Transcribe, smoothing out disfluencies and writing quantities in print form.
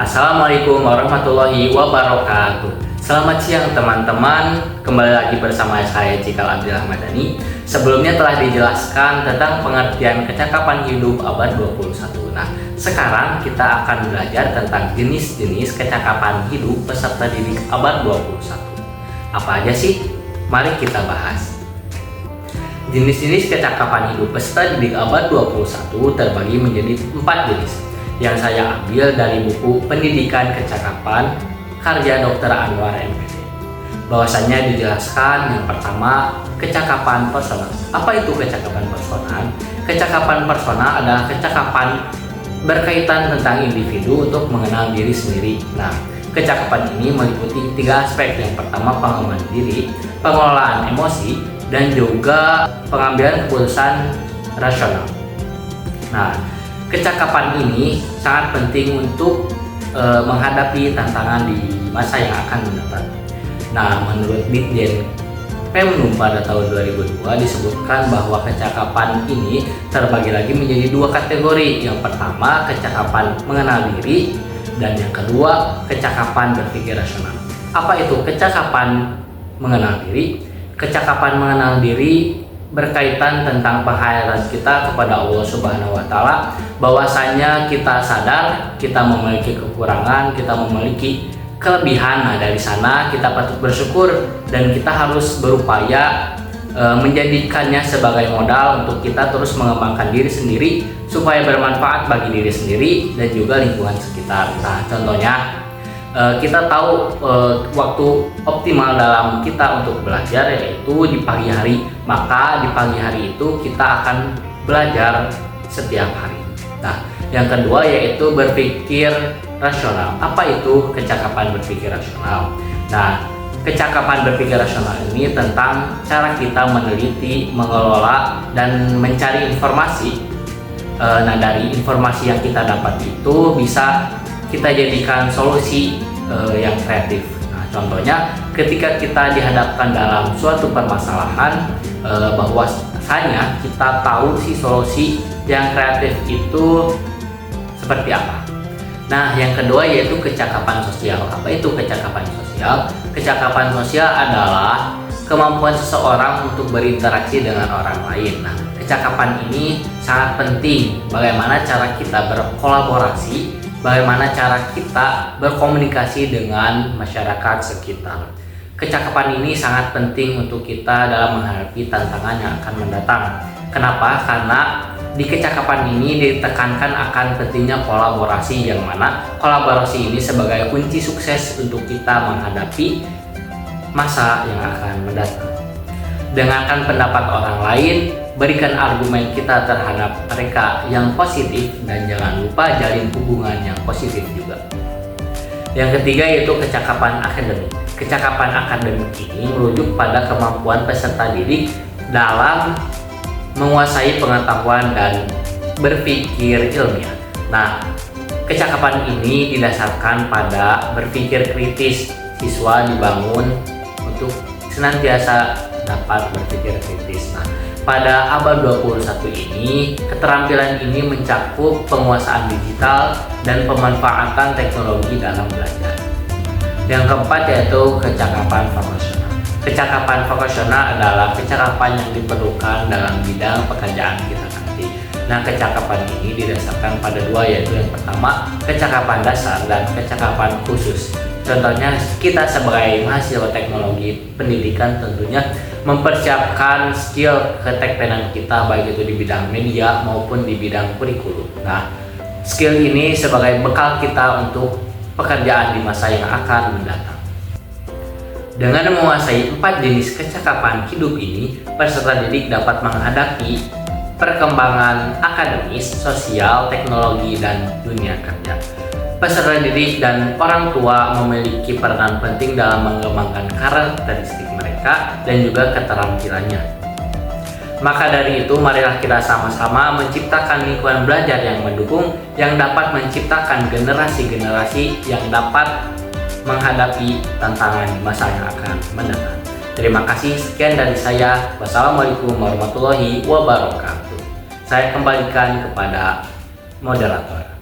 Assalamualaikum warahmatullahi wabarakatuh. Selamat siang teman-teman. Kembali lagi bersama saya Cikal Abdillah Madani. Sebelumnya telah dijelaskan tentang pengertian kecakapan hidup abad 21. Nah, sekarang kita akan belajar tentang jenis-jenis kecakapan hidup peserta didik abad 21. Apa aja sih? Mari kita bahas. Jenis-jenis kecakapan hidup peserta didik abad 21 terbagi menjadi 4 jenis yang saya ambil dari buku Pendidikan Kecakapan karya Dr. Anwar MPD. Bahwasannya dijelaskan yang pertama, kecakapan personal. Apa itu kecakapan personal? Kecakapan personal adalah kecakapan berkaitan tentang individu untuk mengenal diri sendiri. Nah, kecakapan ini meliputi 3 aspek. Yang pertama, pengembangan diri, pengelolaan emosi, dan juga pengambilan keputusan rasional. Nah, kecakapan ini sangat penting untuk menghadapi tantangan di masa yang akan mendatang. Nah, menurut Ditjen Pemnum pada tahun 2002 disebutkan bahwa kecakapan ini terbagi lagi menjadi 2 kategori. Yang pertama, kecakapan mengenal diri, dan yang kedua, kecakapan berpikir rasional. Apa itu kecakapan mengenal diri? Kecakapan mengenal diri berkaitan tentang penghayatan kita kepada Allah Subhanahu wa Ta'ala, bahwasanya kita sadar kita memiliki kekurangan, kita memiliki kelebihan. Nah, dari sana kita patut bersyukur dan kita harus berupaya menjadikannya sebagai modal untuk kita terus mengembangkan diri sendiri supaya bermanfaat bagi diri sendiri dan juga lingkungan sekitar. Nah, contohnya kita tahu waktu optimal dalam kita untuk belajar yaitu di pagi hari. Maka di pagi hari itu kita akan belajar setiap hari. Nah, yang kedua yaitu berpikir rasional. Apa itu kecakapan berpikir rasional? Nah, kecakapan berpikir rasional ini tentang cara kita meneliti, mengelola, dan mencari informasi. Nah, dari informasi yang kita dapat itu bisa kita jadikan solusi yang kreatif. Nah, contohnya ketika kita dihadapkan dalam suatu permasalahan, bahwasanya kita tahu si solusi yang kreatif itu seperti apa. Nah, yang kedua yaitu kecakapan sosial. Apa itu kecakapan sosial? Kecakapan sosial adalah kemampuan seseorang untuk berinteraksi dengan orang lain. Nah, kecakapan ini sangat penting. Bagaimana cara kita berkolaborasi, bagaimana cara kita berkomunikasi dengan masyarakat sekitar. Kecakapan ini sangat penting untuk kita dalam menghadapi tantangan yang akan mendatang. Kenapa? Karena di kecakapan ini ditekankan akan pentingnya kolaborasi, yang mana kolaborasi ini sebagai kunci sukses untuk kita menghadapi masa yang akan mendatang. Dengarkan pendapat orang lain, berikan argumen kita terhadap mereka yang positif, dan jangan lupa jalin hubungan yang positif juga. Yang ketiga yaitu kecakapan akademik. Kecakapan akademik ini merujuk pada kemampuan peserta didik dalam menguasai pengetahuan dan berpikir ilmiah. Nah, kecakapan ini didasarkan pada berpikir kritis. Siswa dibangun untuk senantiasa dapat berpikir kritis. Nah, pada abad 21 ini, keterampilan ini mencakup penguasaan digital dan pemanfaatan teknologi dalam belajar. Yang keempat yaitu kecakapan vokasional. Kecakapan vokasional adalah kecakapan yang diperlukan dalam bidang pekerjaan kita nanti. Nah, kecakapan ini didasarkan pada 2, yaitu yang pertama, kecakapan dasar dan kecakapan khusus. Contohnya, kita sebagai mahasiswa teknologi pendidikan tentunya mempersiapkan skill ketektonan kita, baik itu di bidang media maupun di bidang kurikulum. Nah, skill ini sebagai bekal kita untuk pekerjaan di masa yang akan mendatang. Dengan menguasai 4 jenis kecakapan hidup ini, peserta didik dapat menghadapi perkembangan akademis, sosial, teknologi, dan dunia kerja. Peserta didik dan orang tua memiliki peranan penting dalam mengembangkan karakteristik mereka dan juga keterampilannya. Maka dari itu, marilah kita sama-sama menciptakan lingkungan belajar yang mendukung, yang dapat menciptakan generasi-generasi yang dapat menghadapi tantangan di masa yang akan mendatang. Terima kasih, sekian dari saya. Wassalamualaikum warahmatullahi wabarakatuh. Saya kembalikan kepada moderator.